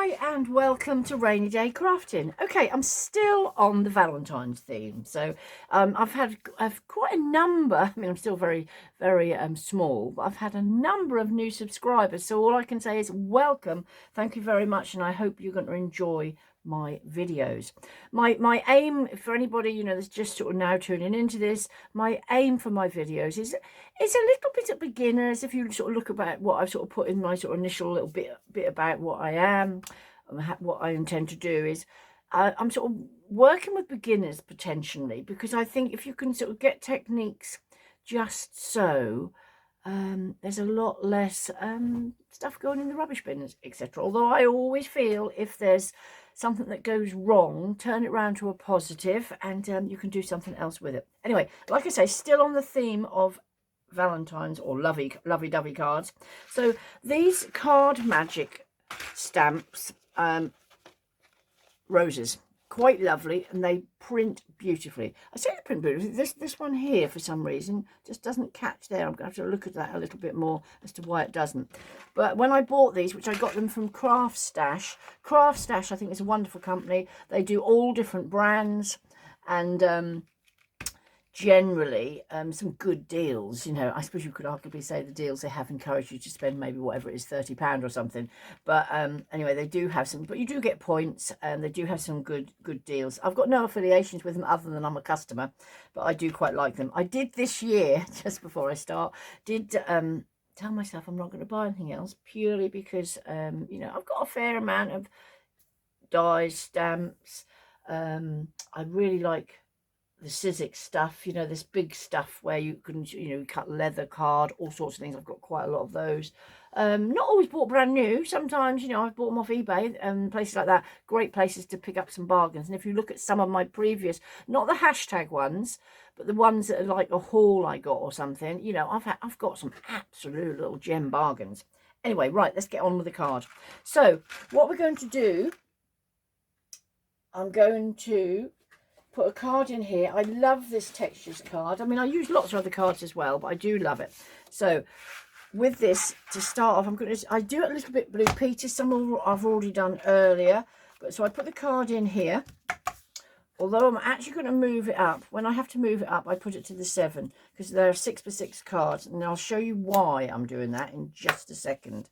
Hi and welcome to Rainy Day Crafting. Okay, I'm still on the Valentine's theme. So I've quite a number, I mean I'm still very small, but I've had a number of new subscribers. So all I can say is welcome. Thank you very much, and I hope you're going to enjoy my videos. My aim for anybody that's just sort of now tuning into this, my aim for my videos is a little bit of beginners. If you sort of look about what I've sort of put in my sort of initial little bit about what I am, what I intend to do is I'm sort of working with beginners potentially, because I think if you can sort of get techniques just so, there's a lot less stuff going in the rubbish bins, etc. Although I always feel if there's something that goes wrong, turn it around to a positive, and you can do something else with it. Anyway, like I say, still on the theme of Valentine's or lovey-dovey cards. So these card magic stamps, roses, quite lovely, and they print beautifully. I say they print beautifully. This one here, for some reason, just doesn't catch there. I'm going to have to look at that a little bit more as to why it doesn't. But when I bought these, which I got them from Craft Stash I think is a wonderful company. They do all different brands, and generally some good deals. I suppose you could arguably say the deals they have encourage you to spend maybe whatever it is, £30 or something, but anyway, they do have some, but you do get points, and they do have some good deals. I've got no affiliations with them other than I'm a customer, but I do quite like them. I did this year, just before I start, tell myself I'm not going to buy anything else, purely because I've got a fair amount of dies, stamps. I really like the Sizzix stuff, this big stuff where you can cut leather, card, all sorts of things. I've got quite a lot of those. Not always bought brand new. Sometimes I've bought them off eBay and places like that. Great places to pick up some bargains. And if you look at some of my previous, not the hashtag ones, but the ones that are like a haul I got or something, I've got some absolute little gem bargains. Anyway, right, let's get on with the card. So what we're going to do, I'm going to put a card in here. I love this textures card. I mean, I use lots of other cards as well, but I do love it. So with this, to start off, I do it a little bit Blue Peter. Some I've already done earlier, but so I put the card in here. Although I'm actually going to move it up. When I have to move it up, I put it to the 7, because there are 6x6 cards, and I'll show you why I'm doing that in just a second.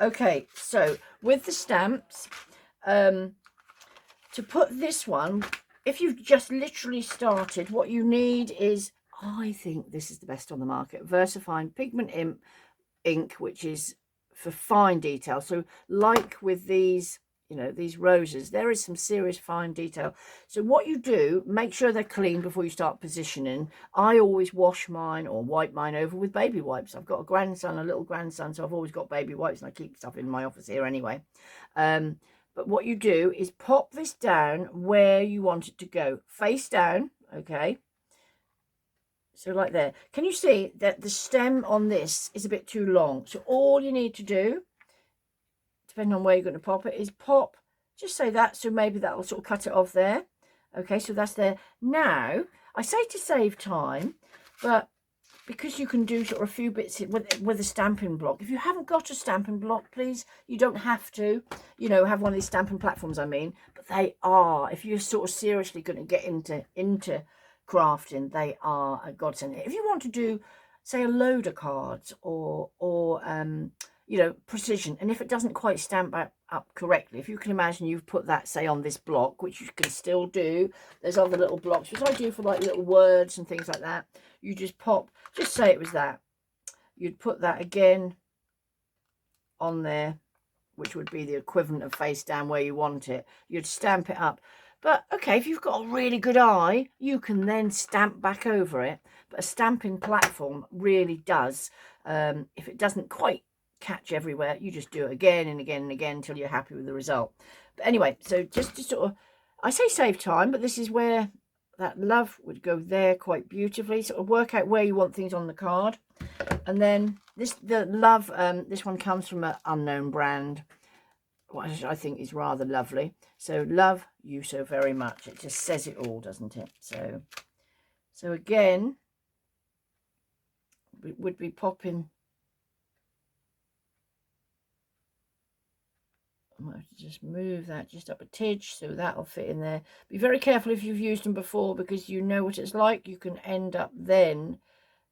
Okay, so with the stamps, to put this one, if you've just literally started, what you need is, I think this is the best on the market, Versafine Pigment Ink, which is for fine detail. So like with these, these roses, there is some serious fine detail. So what you do, make sure they're clean before you start positioning. I always wash mine or wipe mine over with baby wipes. I've got a grandson, a little grandson, so I've always got baby wipes, and I keep stuff in my office here anyway. But what you do is pop this down where you want it to go, face down, okay? So like there. Can you see that the stem on this is a bit too long? So all you need to do, depending on where you're going to pop it, is pop, just say that, so maybe that will sort of cut it off there. Okay, so that's there. Now, I say to save time, but because you can do sort of a few bits with a stamping block. If you haven't got a stamping block, please, you don't have to, have one of these stamping platforms, I mean, but they are, if you're sort of seriously going to get into crafting, they are a godsend. If you want to do, say, a load of cards or precision, and if it doesn't quite stamp up correctly, if you can imagine you've put that, say, on this block, which you can still do, there's other little blocks which I do for like little words and things like that. You just pop, just say it was that, you'd put that again on there, which would be the equivalent of face down where you want it. You'd stamp it up. But okay, if you've got a really good eye, you can then stamp back over it. But a stamping platform really does, if it doesn't quite catch everywhere, you just do it again and again and again until you're happy with the result. But anyway, so just to sort of, I say save time, but this is where that love would go there quite beautifully. Sort of work out where you want things on the card. And then the love, this one comes from an unknown brand, which I think is rather lovely. So love you so very much. It just says it all, doesn't it? So again, we would be popping might have to just move that just up a tidge so that'll fit in there. Be very careful if you've used them before, because you know what it's like. You can end up then,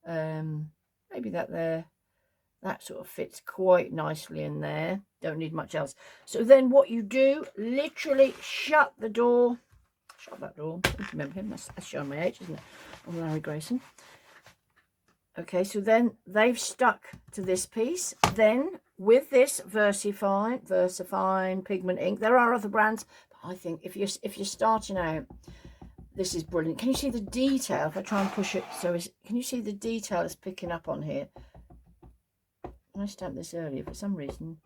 maybe that there, that sort of fits quite nicely in there. Don't need much else. So then what you do, literally shut the door. Shut that door. Remember him? That's showing my age, isn't it? On Larry Grayson. Okay, so then they've stuck to this piece. Then with this Versafine Pigment Ink, there are other brands, but I think if you're starting out, this is brilliant. Can you see the detail? If I try and push it, can you see the detail it's picking up on here? I stamped this earlier. For some reason,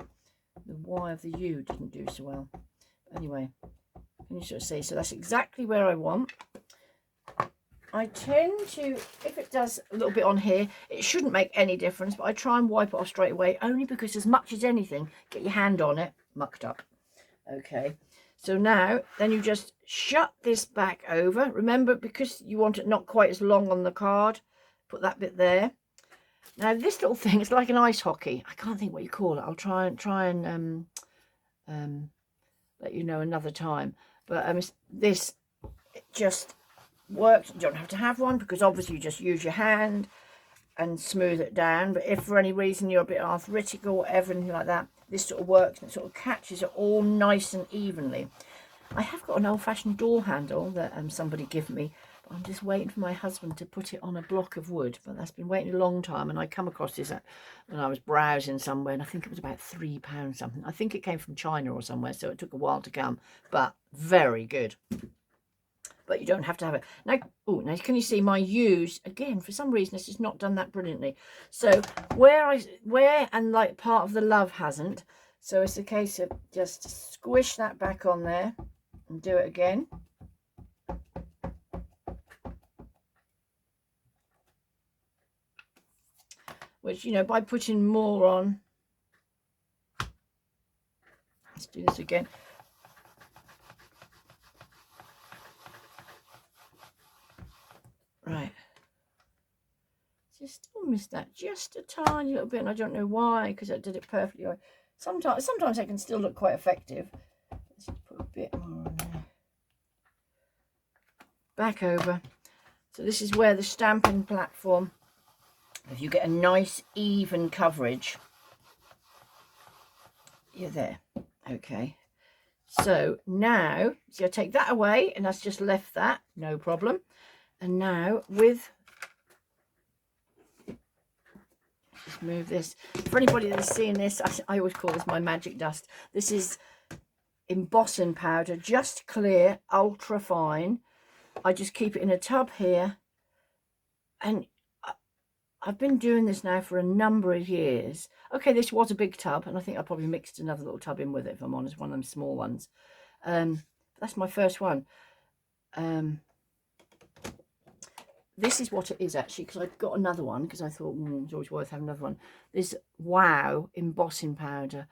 the Y of the U didn't do so well. Anyway, can you sort of see? So that's exactly where I want. I tend to, if it does a little bit on here, it shouldn't make any difference, but I try and wipe it off straight away, only because as much as anything, get your hand on it, mucked up. Okay, so now, then you just shut this back over. Remember, because you want it not quite as long on the card, put that bit there. Now, this little thing is like an ice hockey. I can't think what you call it. I'll try and let you know another time. But this, it just works. You don't have to have one, because obviously you just use your hand and smooth it down. But if for any reason you're a bit arthritic or whatever, anything like that, this sort of works and it sort of catches it all nice and evenly. I have got an old-fashioned door handle that somebody gave me, but I'm just waiting for my husband to put it on a block of wood. But that's been waiting a long time, and I come across this when I was browsing somewhere, and I think it was about £3 something. I think it came from China or somewhere, so it took a while to come, but very good. But you don't have to have it. Now, now can you see my U's? Again, for some reason, it's just not done that brilliantly. So where and like part of the love hasn't. So it's a case of just squish that back on there and do it again. Which, you know, by putting more on. Let's do this again. Right, just still missed that just a tiny little bit, and I don't know why, because I did it perfectly. Sometimes I can still look quite effective. Let's just put a bit more on there. Back over. So this is where the stamping platform, if you get a nice even coverage, you're there. Okay. So now, so I take that away, and that's just left that, no problem. And now with, just move this. For anybody that's seeing this, I always call this my magic dust. This is embossing powder, just clear, ultra fine. I just keep it in a tub here. And I've been doing this now for a number of years. Okay, this was a big tub, and I think I probably mixed another little tub in with it, if I'm honest, one of them small ones. That's my first one. This is what it is actually, because I've got another one, because I thought it's always worth having another one. This Wow embossing powder.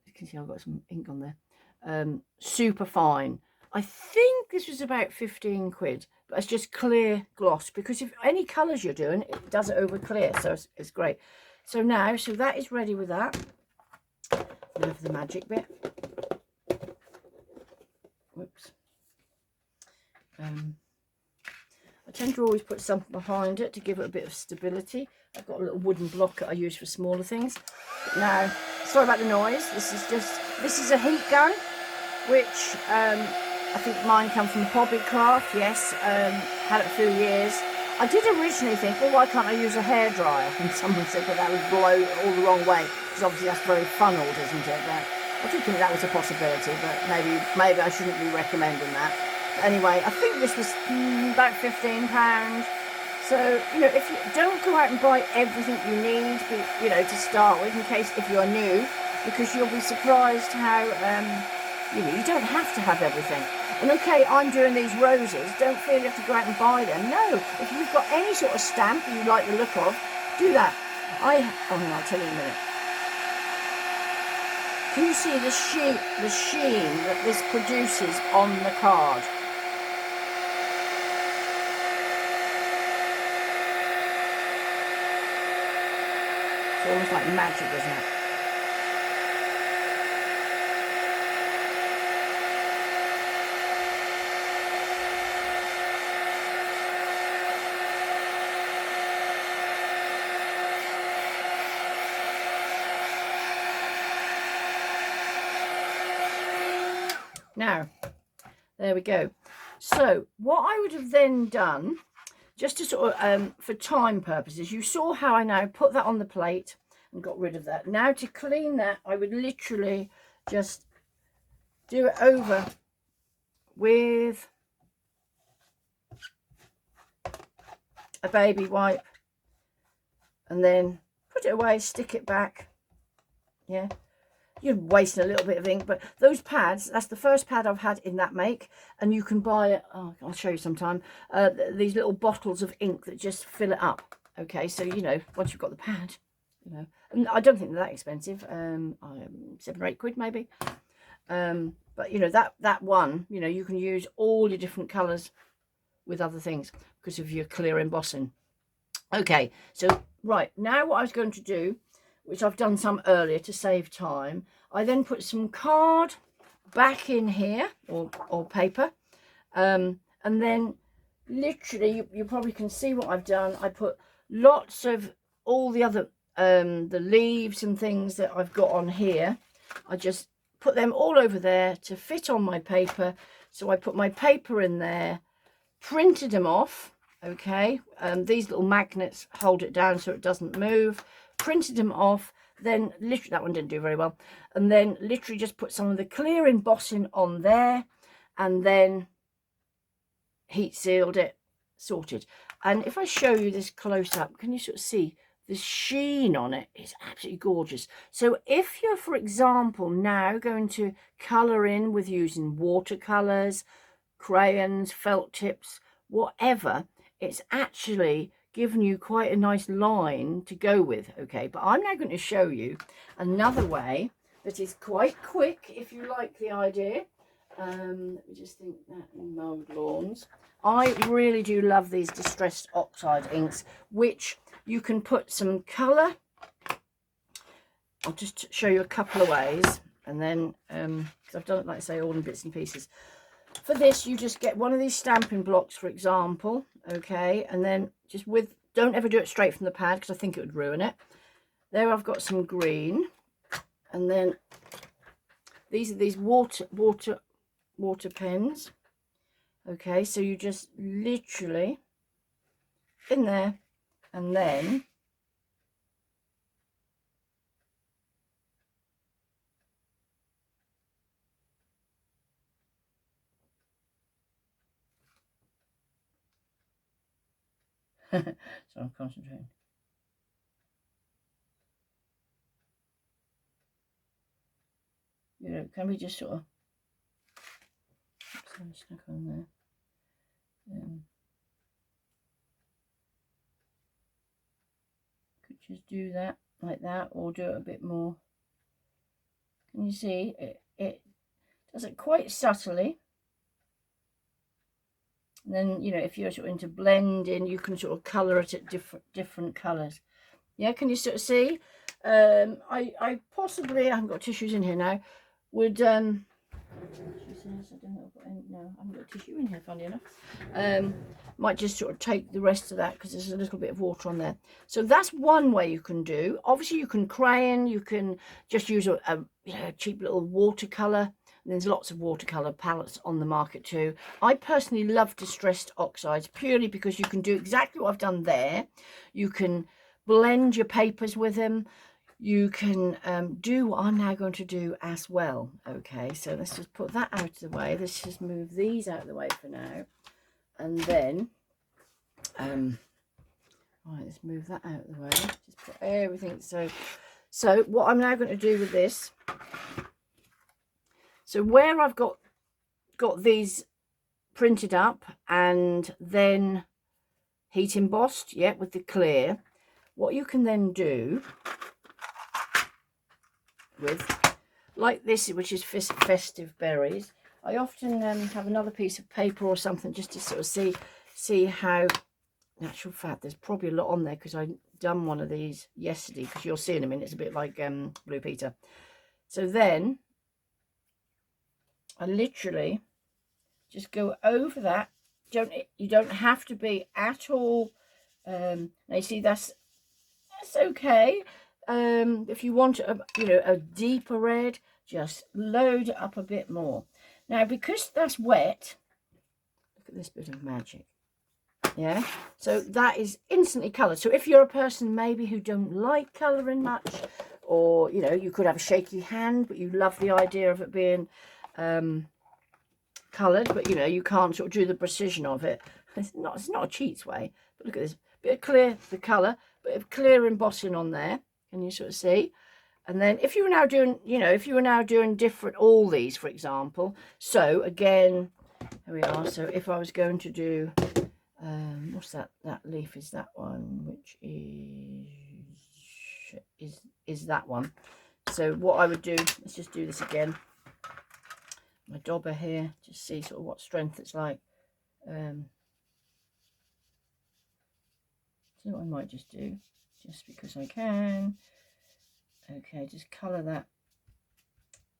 You can see I've got some ink on there. Super fine. I think this was about 15 quid, but it's just clear gloss, because if any colours you're doing, it does it over clear, so it's great. So now, so that is ready with that. Now for the magic bit. Whoops. I tend to always put something behind it to give it a bit of stability. I've got a little wooden block that I use for smaller things. But now, sorry about the noise. This is a heat gun, which I think mine come from Hobbycraft. Yes, had it a few years. I did originally think, well, why can't I use a hairdryer? And someone said that that would blow all the wrong way, because obviously that's very funneled, isn't it? But I did think that was a possibility, but maybe I shouldn't be recommending that. Anyway, I think this was about £15. So, you know, if you don't go out and buy everything you need, you know, to start with, in case if you're new, because you'll be surprised how, you know, you don't have to have everything. And okay, I'm doing these roses. Don't feel you have to go out and buy them. No, if you've got any sort of stamp you like the look of, do that. I'll tell you in a minute. Can you see the sheen that this produces on the card? It's almost like magic, isn't it? Now, there we go. So what I would have then done, just to sort of, for time purposes, you saw how I now put that on the plate and got rid of that. Now to clean that, I would literally just do it over with a baby wipe and then put it away, stick it back. Yeah, you're wasting a little bit of ink, but those pads, that's the first pad I've had in that make, and you can buy it, oh, I'll show you sometime, these little bottles of ink that just fill it up. Okay, so you know, once you've got the pad, you know, and I don't think they're that expensive, 7 or 8 quid maybe, but you know, that one, you know, you can use all your different colors with other things because of your clear embossing. Okay, so right now what I was going to do, which I've done some earlier to save time, I then put some card back in here, or paper, and then literally you probably can see what I've done. I put lots of all the other the leaves and things that I've got on here. I just put them all over there to fit on my paper. So I put my paper in there, printed them off. Okay, these little magnets hold it down so it doesn't move. Printed them off, then literally, that one didn't do very well, and then literally just put some of the clear embossing on there, and then heat sealed it, sorted. And if I show you this close up, can you sort of see the sheen on it? It's absolutely gorgeous. So if you're, for example, now going to colour in with using watercolours, crayons, felt tips, whatever, it's actually given you quite a nice line to go with. Okay, but I'm now going to show you another way that is quite quick if you like the idea. Let me just think that in mowed lawns. I really do love these distressed oxide inks, which you can put some colour. I'll just show you a couple of ways, and then because I've done it, like I say, all in bits and pieces. For this, you just get one of these stamping blocks, for example, okay, and then just with, don't ever do it straight from the pad because I think it would ruin it. There I've got some green, and then these are these water pens. Okay, so you just literally in there, and then so I'm concentrating. You know, can we just sort of stuck on there? Could just do that like that, or do it a bit more. Can you see it does it quite subtly? And then, you know, if you're sort of into blending, you can sort of colour it at different colours. Yeah, can you sort of see? I possibly, I haven't got tissues in here now, would she says, I don't know, no, I haven't got tissue in here, funny enough. Might just sort of take the rest of that because there's a little bit of water on there. So that's one way you can do. Obviously you can crayon, you can just use a you know, cheap little watercolour. There's lots of watercolour palettes on the market too. I personally love distressed oxides purely because you can do exactly what I've done there. You can blend your papers with them. You can do what I'm now going to do as well. Okay, so let's just put that out of the way. Let's just move these out of the way for now. And then, right, let's move that out of the way. Just put everything. So what I'm now going to do with this, so where I've got these printed up and then heat embossed, yeah, with the clear, what you can then do with, like this, which is festive berries, I often have another piece of paper or something just to sort of see how, in actual fact, there's probably a lot on there because I done one of these yesterday, because you'll see in a minute, it's a bit like Blue Peter. So then I literally just go over that. You don't have to be at all. Now you see that's okay. If you want a, you know, a deeper red, just load it up a bit more. Now, because that's wet, look at this bit of magic. Yeah, so that is instantly coloured. So if you're a person maybe who don't like colouring much, or, you know, you could have a shaky hand, but you love the idea of it being coloured, but, you know, you can't sort of do the precision of it. It's not a cheats way, but look at this. Bit of clear, the colour, bit of clear embossing on there. Can you sort of see? And then if you were now doing, you know, if you were now doing different, all these, for example. So again, here we are. So if I was going to do, what's that? That leaf is that one, which is that one. So what I would do, let's just do this again. My dauber here, just see sort of what strength it's like. See what I might just do, just because I can. Okay, just colour that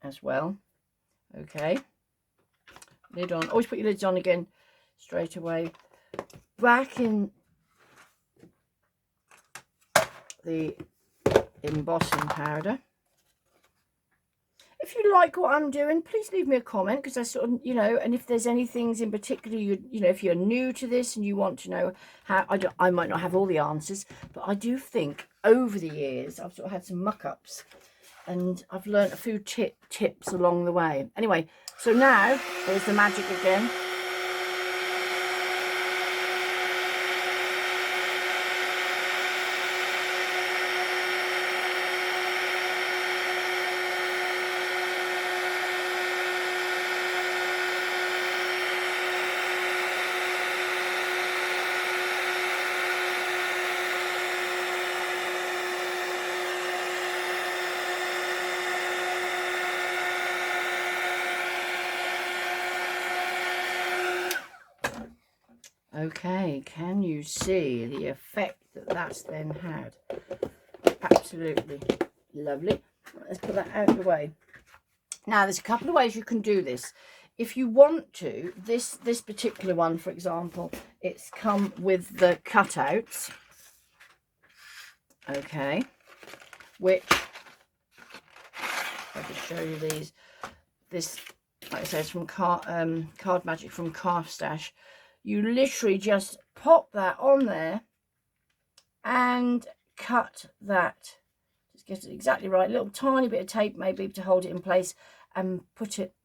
as well. Okay, lid on. Always put your lids on again straight away. Back in the embossing powder. If you like what I'm doing, please leave me a comment, because I sort of, you know, and if there's any things in particular, you know, if you're new to this and you want to know how, I might not have all the answers, but I do think over the years I've sort of had some muck-ups and I've learned a few tips along the way. Anyway, so now there's the magic again. Okay, can you see the effect that that's then had? Absolutely lovely. Let's put that out of the way. Now, there's a couple of ways you can do this. If you want to, this particular one, for example, it's come with the cutouts. Okay, which, I'll just show you these. This, like I said, is from Card Magic from Calf Stash. You literally just pop that on there and cut that. Just get it exactly right. A little tiny bit of tape maybe to hold it in place, and put it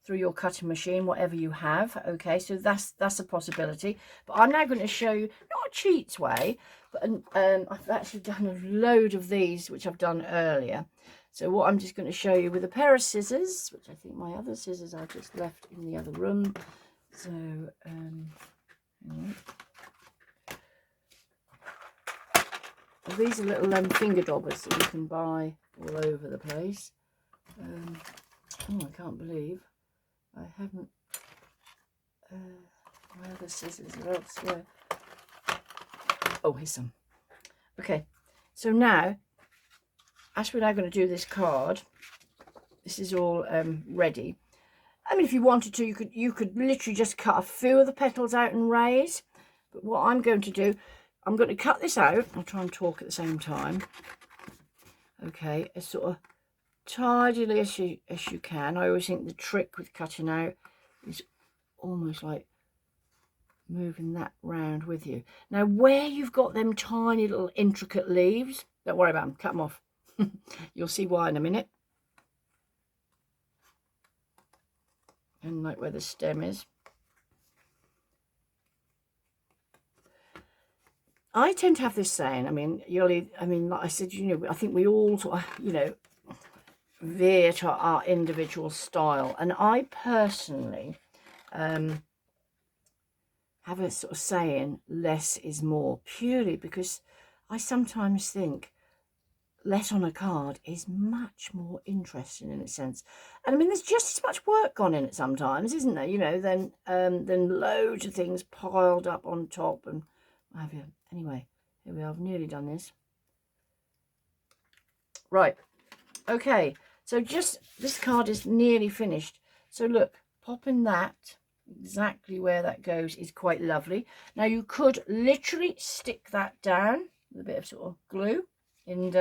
through your cutting machine, whatever you have. Okay, so that's a possibility. But I'm now going to show you, not a cheats way, but I've actually done a load of these, which I've done earlier. So what I'm just going to show you with a pair of scissors, which I think my other scissors I just left in the other room. So, these are little finger daubers that you can buy all over the place. Oh, I can't believe I haven't. My other scissors are elsewhere. Oh, here's some. Okay, so now, as we're now going to do this card, this is all ready. I mean, if you wanted to, you could literally just cut a few of the petals out and raise. But what I'm going to do, I'm going to cut this out. I'll try and talk at the same time. Okay, as sort of tidily as you can. I always think the trick with cutting out is almost like moving that round with you. Now, where you've got them tiny little intricate leaves, don't worry about them, cut them off. You'll see why in a minute. And like where the stem is. I tend to have this saying, I mean, like I said, you know, I think we all sort of, you know, veer to our individual style. And I personally have a sort of saying, less is more, purely because I sometimes think less on a card is much more interesting in a sense. And I mean, there's just as much work gone in it sometimes, isn't there? You know, then loads of things piled up on top and what have you. Anyway, here we are. I've nearly done this. Right. Okay. So just this card is nearly finished. So look, popping that exactly where that goes is quite lovely. Now you could literally stick that down with a bit of sort of glue, and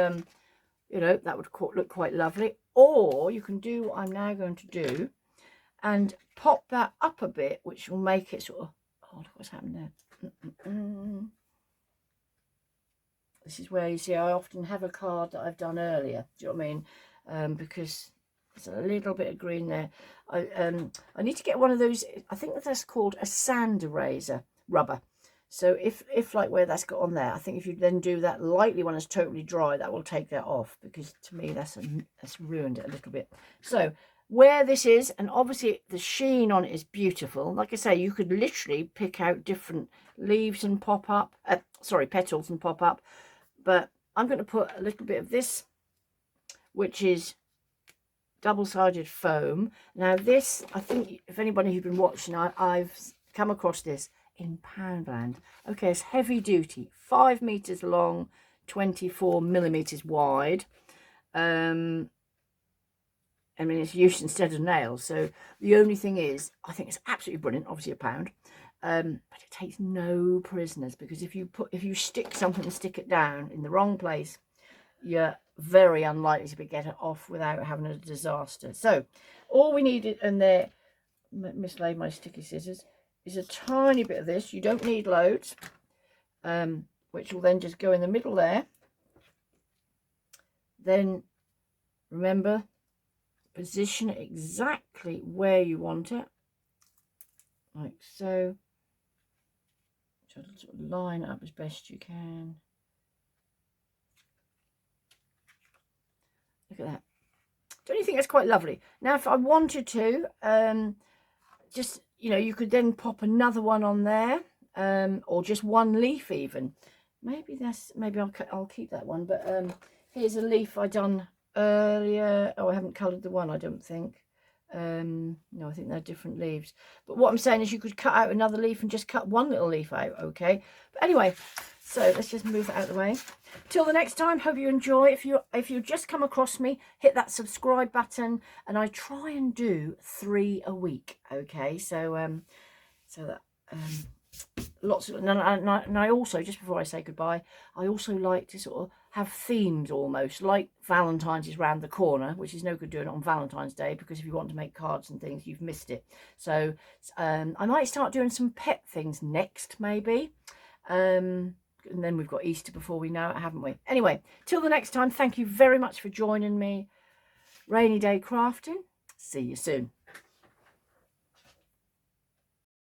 you know, that would look quite lovely. Or you can do what I'm now going to do, and pop that up a bit, which will make it sort of, oh, look what's happened there. This is where you see I often have a card that I've done earlier. Do you know what I mean? Because there's a little bit of green there. I need to get one of those. I think that's called a sand eraser rubber. So if like where that's got on there, I think if you then do that lightly when it's totally dry, that will take that off, because to me that's ruined it a little bit. So where this is, and obviously the sheen on it is beautiful. Like I say, you could literally pick out different leaves and pop up, petals and pop up. But I'm going to put a little bit of this, which is double-sided foam. Now this, I think if anybody who's been watching, I've come across this in Poundland. Okay, it's heavy duty, 5 meters long, 24 millimeters wide. I mean, it's used instead of nails. So the only thing is, I think it's absolutely brilliant, obviously a pound. But it takes no prisoners, because if you stick something and stick it down in the wrong place, you're very unlikely to get it off without having a disaster. So all we needed, and there, mislaid my sticky scissors, is a tiny bit of this. You don't need loads, which will then just go in the middle there. Then remember, position it exactly where you want it, like so. Try to sort of line it up as best you can. Look at that. Don't you think that's quite lovely? Now, if I wanted to, just, you know, you could then pop another one on there, or just one leaf even. Maybe I'll keep that one. But here's a leaf I done earlier. Oh, I haven't coloured the one, I don't think. No, I think they're different leaves. But what I'm saying is you could cut out another leaf and just cut one little leaf out, okay? But anyway, so let's just move it out of the way. Till the next time, hope you enjoy. If you just come across me, hit that subscribe button, and I try and do 3 a week, okay? So that lots of, and I also, just before I say goodbye, I also like to sort of have themes, almost like Valentine's is round the corner, which is no good doing it on Valentine's Day, because if you want to make cards and things, you've missed it. So I might start doing some pet things next, maybe. And then we've got Easter before we know it, haven't we? Anyway, till the next time, thank you very much for joining me. Rainy Day Crafting. See you soon.